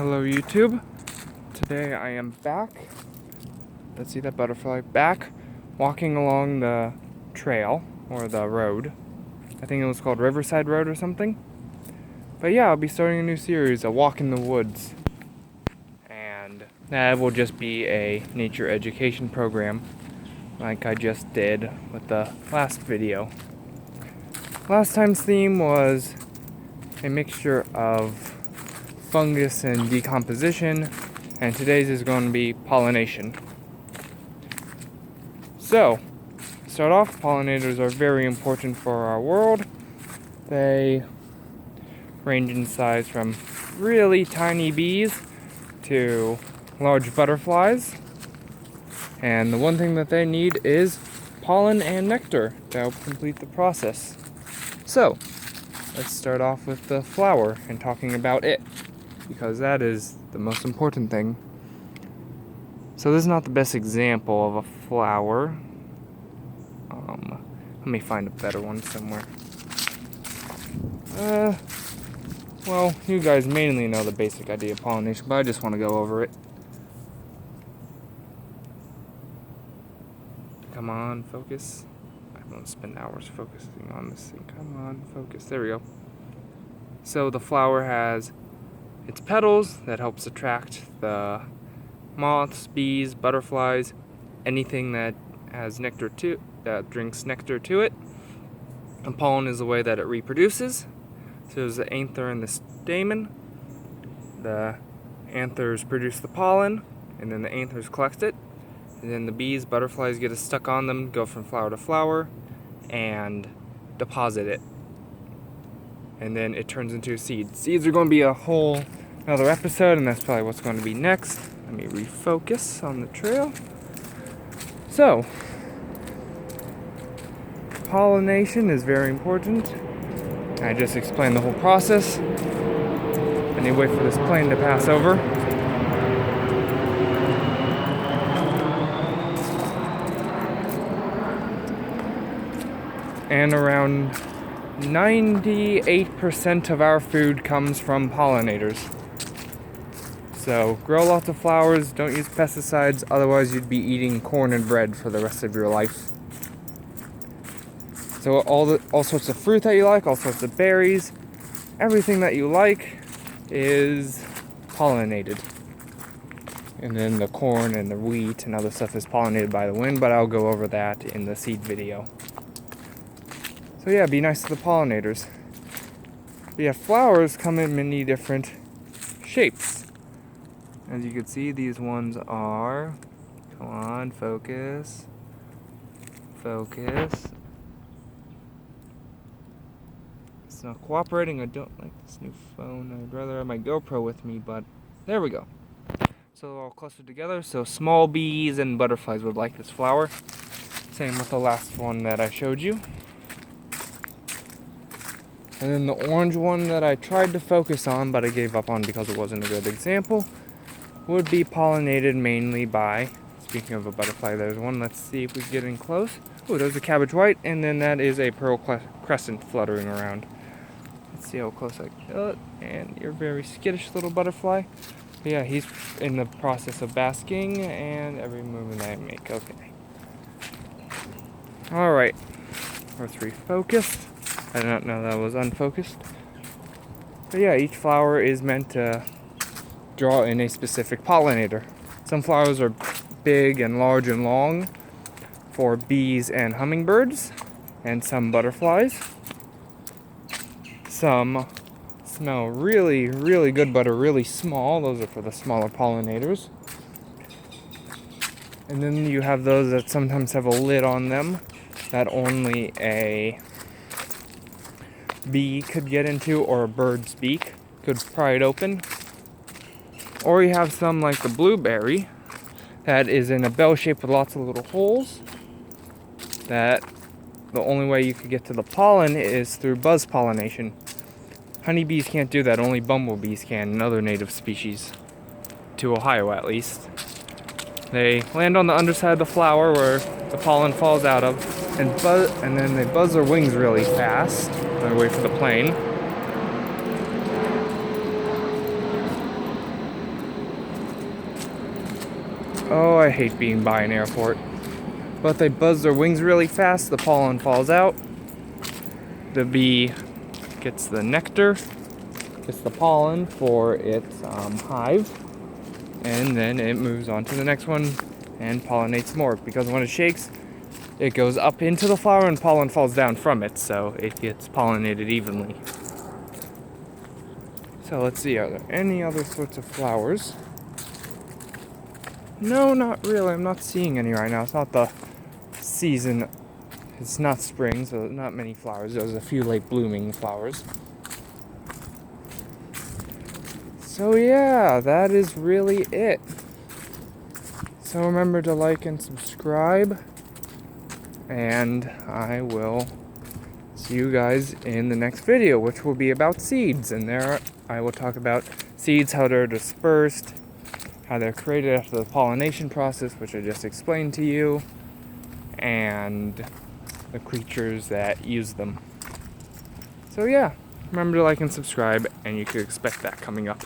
Hello YouTube. Today I am back. Let's see that butterfly. Back walking along the trail or the road. I think it was called Riverside Road or something. But yeah, I'll be starting a new series, A Walk in the Woods. And that will just be a nature education program like I just did with the last video. Last time's theme was a mixture of fungus and decomposition, and today's is going to be pollination. So, to start off, pollinators are very important for our world. They range in size from really tiny bees to large butterflies. And the one thing that they need is pollen and nectar to help complete the process. So, let's start off with the flower and talking about it, because that is the most important thing. So this is not the best example of a flower. Let me find a better one somewhere. Well, you guys mainly know the basic idea of pollination, but I just want to go over it. Come on, focus. I'm going to spend hours focusing on this thing. Come on, focus. There we go. So the flower has its petals that helps attract the moths, bees, butterflies, anything that has nectar that drinks nectar to it. And pollen is the way that it reproduces. So there's the anther and the stamen. The anthers produce the pollen, and then the anthers collect it. And then the bees, butterflies get it stuck on them, go from flower to flower, and deposit it. And then it turns into a seed. Seeds are going to be a whole another episode, and that's probably what's going to be next. Let me refocus on the trail. So, pollination is very important. I just explained the whole process. I need to wait for this plane to pass over. And around 98% of our food comes from pollinators. So grow lots of flowers, don't use pesticides, otherwise you'd be eating corn and bread for the rest of your life. So all sorts of fruit that you like, all sorts of berries, everything that you like is pollinated. And then the corn and the wheat and other stuff is pollinated by the wind, but I'll go over that in the seed video. So yeah, be nice to the pollinators. But yeah, flowers come in many different shapes. As you can see, these ones are, come on, focus, focus. It's not cooperating. I don't like this new phone. I'd rather have my GoPro with me, but there we go. So they're all clustered together, so small bees and butterflies would like this flower. Same with the last one that I showed you. And then the orange one that I tried to focus on, but I gave up on because it wasn't a good example, would be pollinated mainly by, speaking of a butterfly, there's one. Let's see if we can get in close. Oh, there's a cabbage white, and then that is a pearl crescent fluttering around. Let's see how close I can kill it. And you're a very skittish little butterfly. But yeah, he's in the process of basking, and every movement I make. Okay. Alright. Let's refocus. I did not know that was unfocused. But yeah, each flower is meant to draw in a specific pollinator. Some flowers are big and large and long for bees and hummingbirds, and some butterflies. Some smell really, really good but are really small. Those are for the smaller pollinators. And then you have those that sometimes have a lid on them that only a bee could get into, or a bird's beak could pry it open. Or you have some like the blueberry that is in a bell shape with lots of little holes, that the only way you could get to the pollen is through buzz pollination. Honeybees can't do that, only bumblebees can, and other native species, to Ohio at least. They land on the underside of the flower where the pollen falls out of, and then they buzz their wings really fast. They wait for the plane. Oh, I hate being by an airport. But they buzz their wings really fast, the pollen falls out. The bee gets the nectar, gets the pollen for its hive, and then it moves on to the next one and pollinates more. Because when it shakes, it goes up into the flower and pollen falls down from it, so it gets pollinated evenly. So let's see, are there any other sorts of flowers? No, not really. I'm not seeing any right now. It's not the season. It's not spring, so not many flowers. There's a few late blooming flowers. So yeah, that is really it. So remember to like and subscribe. And I will see you guys in the next video, which will be about seeds. And there I will talk about seeds, how they're dispersed, how they're created after the pollination process, which I just explained to you, and the creatures that use them. So yeah, remember to like and subscribe, and you could expect that coming up.